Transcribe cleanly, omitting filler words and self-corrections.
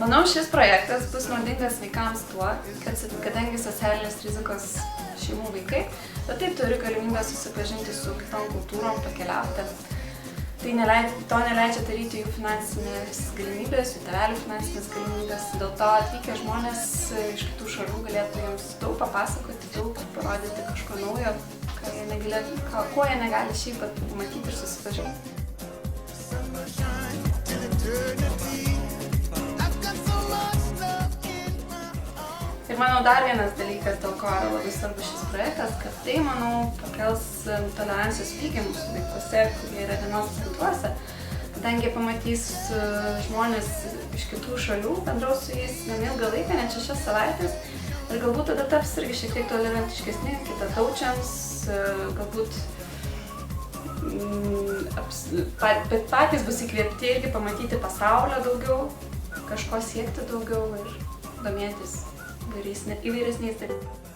Manau, šis projektas bus naudingas vaikams tuo, kadangi socialinės rizikos šeimų vaikai, bet tai turi galimybę susipažinti su kitom kultūrom, pakeliauti. To neleidžia daryti jų finansinės galimybės, jų tėvelių finansinės galimybės. Dėl to atvykę žmonės iš kitų šalių galėtų jiems daug papasakoti, daug parodyti kažko naujo, kuo jie negali šiaip matyti ir susipažinti. Ir manau, dar vienas dalykas, dėl ko yra labai svarbus šis projektas, kad tai, manau, pakels tolerancijos lygį mūsų vaikuose, kurie yra dienos centruose, kadangi pamatys žmonės iš kitų šalių, bendraus su jais ilgą laiką, net 6 savaitės, ir galbūt tada taps irgi šiek tiek tolerantiškesni kitataučiams, galbūt bet patys bus įkvėpti irgi pamatyti pasaulio daugiau, kažko siekti daugiau ir domėtis įvairesniais dalykais.